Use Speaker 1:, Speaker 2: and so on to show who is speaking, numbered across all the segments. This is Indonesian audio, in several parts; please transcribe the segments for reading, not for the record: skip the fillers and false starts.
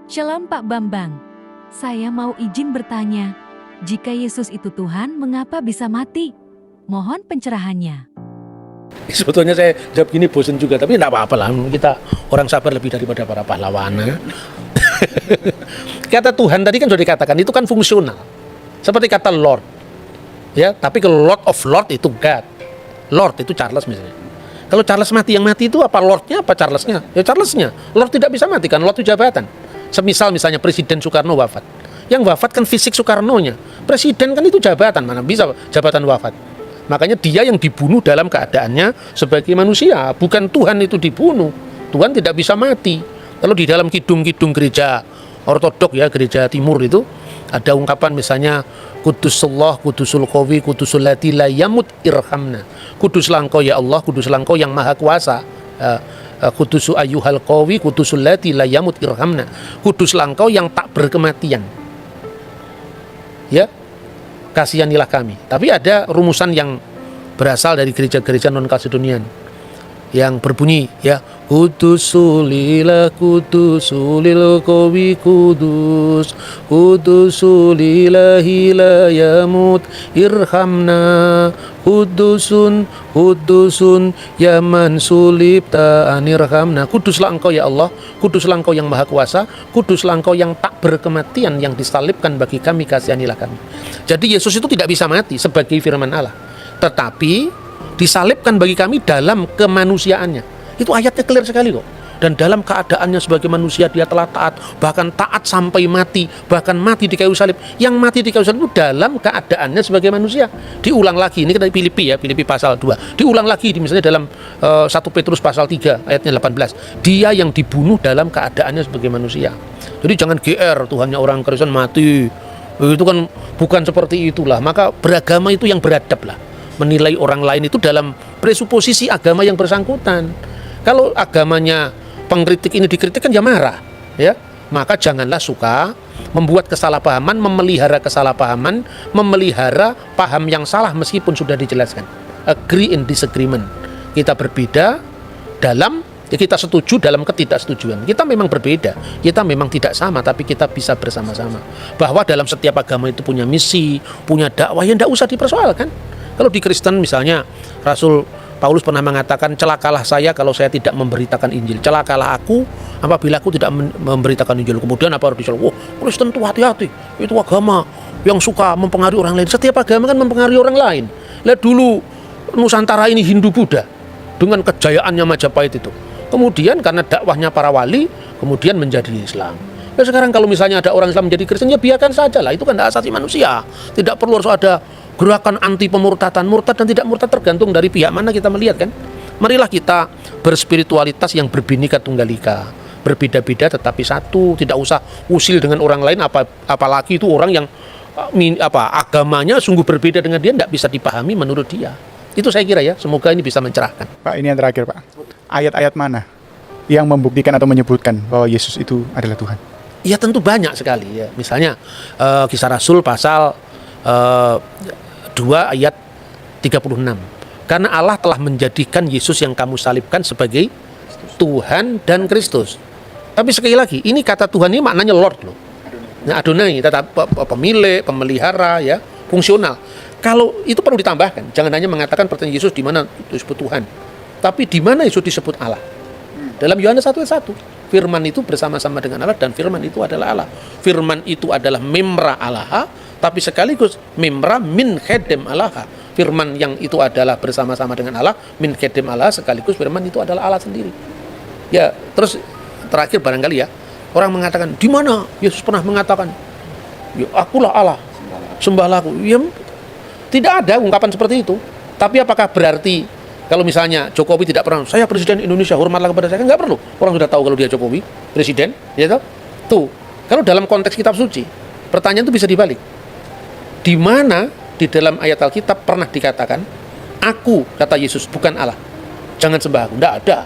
Speaker 1: Shalom Pak Bambang, saya mau izin bertanya, jika Yesus itu Tuhan, mengapa bisa mati? Mohon pencerahannya.
Speaker 2: Sebetulnya saya jawab gini bosan juga, tapi tidak apa-apa lah, kita orang sabar lebih daripada para pahlawan. Kata Tuhan tadi kan sudah dikatakan, itu kan fungsional. Seperti kata Lord. Ya, tapi kalau Lord of Lord itu God. Lord itu Charles misalnya. Kalau Charles mati, yang mati itu apa Lordnya apa Charlesnya? Ya Charlesnya. Lord tidak bisa mati kan, Lord itu jabatan. Semisal misalnya Presiden Soekarno wafat. Yang wafat kan fisik Soekarnonya. Presiden kan itu jabatan, mana bisa jabatan wafat. Makanya dia yang dibunuh dalam keadaannya sebagai manusia, bukan Tuhan itu dibunuh. Tuhan tidak bisa mati. Kalau di dalam kidung-kidung gereja ortodok ya, gereja timur itu ada ungkapan misalnya Kudusullah, Kudusul Qawi, Kudusul Lati la yamut irhamna. Kuduslah Engkau ya Allah, kuduslah Engkau yang maha kuasa. Kudusu ayyuhal qawi, Kudusul Lati la yamut irhamna. Kuduslah Engkau yang tak berkematian. Ya, kasihanilah kami. Tapi ada rumusan yang berasal dari gereja-gereja non-Kaledonian yang berbunyi ya, Kudusulillah kudusulil qawi kudus, Kudusulillahi la yamut irhamna, kudusun yaman sulib ta'anirhamna. Kuduslah Engkau ya Allah, kuduslah Engkau yang maha kuasa, kuduslah Engkau yang tak berkematian, yang disalibkan bagi kami, kasihanilah kami. Jadi Yesus itu tidak bisa mati sebagai firman Allah, tetapi disalibkan bagi kami dalam kemanusiaannya. Itu ayatnya clear sekali kok. Dan dalam keadaannya sebagai manusia dia telah taat, bahkan taat sampai mati, bahkan mati di kayu salib. Yang mati di kayu salib itu dalam keadaannya sebagai manusia. Diulang lagi, ini kita Filipi ya, Filipi pasal 2. Diulang lagi misalnya dalam 1 Petrus pasal 3 ayatnya 18. Dia yang dibunuh dalam keadaannya sebagai manusia. Jadi jangan GR, Tuhannya orang Kristen mati. Itu kan bukan seperti itulah. Maka beragama itu yang beradab lah. Menilai orang lain itu dalam presuposisi agama yang bersangkutan. Kalau agamanya pengkritik ini dikritik kan ya marah, ya. Maka janganlah suka membuat kesalahpahaman, memelihara kesalahpahaman, memelihara paham yang salah meskipun sudah dijelaskan. Agree in disagreement. Kita berbeda dalam, ya kita setuju dalam ketidaksetujuan. Kita memang berbeda, kita memang tidak sama, tapi kita bisa bersama-sama. Bahwa dalam setiap agama itu punya misi, punya dakwah yang tidak usah dipersoalkan. Kalau di Kristen misalnya, Rasul Paulus pernah mengatakan, celakalah saya kalau saya tidak memberitakan Injil. Celakalah aku apabila aku tidak memberitakan Injil. Kemudian apa harus disoal? Kristen itu hati-hati. Itu agama yang suka mempengaruhi orang lain. Setiap agama kan mempengaruhi orang lain. Lihat dulu Nusantara ini Hindu-Buddha dengan kejayaannya Majapahit itu. Kemudian karena dakwahnya para wali, kemudian menjadi Islam. Ya sekarang kalau misalnya ada orang Islam menjadi Kristen, ya biarkan saja lah. Itu kan hak asasi manusia. Tidak perlu harus ada gerakan anti pemurtadan. Murtad dan tidak murtad tergantung dari pihak mana kita melihat kan. Marilah kita berspiritualitas yang berbhinneka tunggal ika, berbeda-beda tetapi satu. Tidak usah usil dengan orang lain, apalagi itu orang yang agamanya sungguh berbeda dengan dia, tidak bisa dipahami menurut dia. Itu saya kira ya, semoga ini bisa mencerahkan.
Speaker 3: Pak, ini yang terakhir Pak, ayat-ayat mana yang membuktikan atau menyebutkan bahwa Yesus itu adalah Tuhan?
Speaker 2: Ya tentu banyak sekali ya. Misalnya Kisah Rasul pasal 2 ayat 36. Karena Allah telah menjadikan Yesus yang kamu salibkan sebagai Tuhan dan Kristus. Tapi sekali lagi, ini kata Tuhan ini maknanya Lord loh. Nah, Adonai, tetap pemilik, pemelihara ya, fungsional. Kalau itu perlu ditambahkan, jangan hanya mengatakan pertanyaan Yesus di mana disebut Tuhan, tapi di mana Yesus disebut Allah. Dalam Yohanes 1:1, firman itu bersama-sama dengan Allah dan firman itu adalah Allah. Firman itu adalah memra Allah, tapi sekaligus memra min khedem Allah. Firman yang itu adalah bersama-sama dengan Allah, min khedem Allah, sekaligus firman itu adalah Allah sendiri. Ya, terus terakhir barangkali ya, orang mengatakan, di mana Yesus pernah mengatakan, ya akulah Allah, sembahlah aku. Ya, tidak ada ungkapan seperti itu. Tapi apakah berarti kalau misalnya Jokowi tidak pernah, saya presiden Indonesia, hormatlah kepada saya, kan nggak perlu. Orang sudah tahu kalau dia Jokowi, presiden, ya tahu. Tuh, kalau dalam konteks kitab suci, pertanyaan itu bisa dibalik. Di mana di dalam ayat Alkitab pernah dikatakan, aku, kata Yesus, bukan Allah, jangan sembah aku? Tidak ada.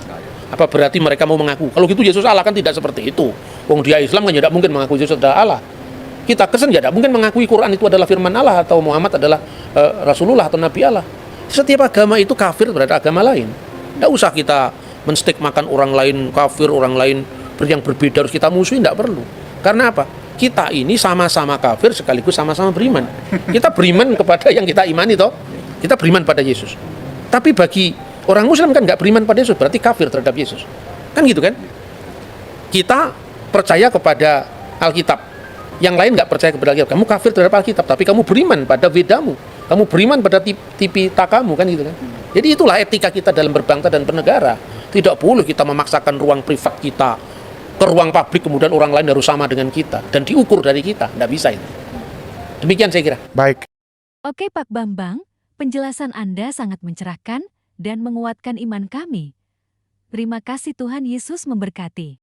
Speaker 2: Apa berarti mereka mau mengaku? Kalau gitu Yesus Allah kan tidak seperti itu. Wong dia Islam kan tidak mungkin mengaku Yesus adalah Allah. Kita Kristen tidak mungkin mengakui Quran itu adalah firman Allah atau Muhammad adalah Rasulullah atau Nabi Allah. Setiap agama itu kafir terhadap agama lain. Tidak usah kita menstigmakan orang lain kafir, orang lain yang berbeda harus kita musuhi, tidak perlu. Karena apa? Kita ini sama-sama kafir sekaligus sama-sama beriman. Kita beriman kepada yang kita imani toh. Kita beriman pada Yesus. Tapi bagi orang Muslim kan nggak beriman pada Yesus, berarti kafir terhadap Yesus. Kan gitu kan? Kita percaya kepada Alkitab. Yang lain nggak percaya kepada Alkitab. Kamu kafir terhadap Alkitab, tapi kamu beriman pada Vedamu. Kamu beriman pada Tipitakamu, kan gitu kan? Jadi itulah etika kita dalam berbangsa dan bernegara. Tidak boleh kita memaksakan ruang privat kita ke ruang publik, kemudian orang lain harus sama dengan kita dan diukur dari kita. Tidak bisa itu. Demikian saya kira.
Speaker 3: Baik.
Speaker 1: Oke Pak Bambang, penjelasan Anda sangat mencerahkan dan menguatkan iman kami. Terima kasih, Tuhan Yesus memberkati.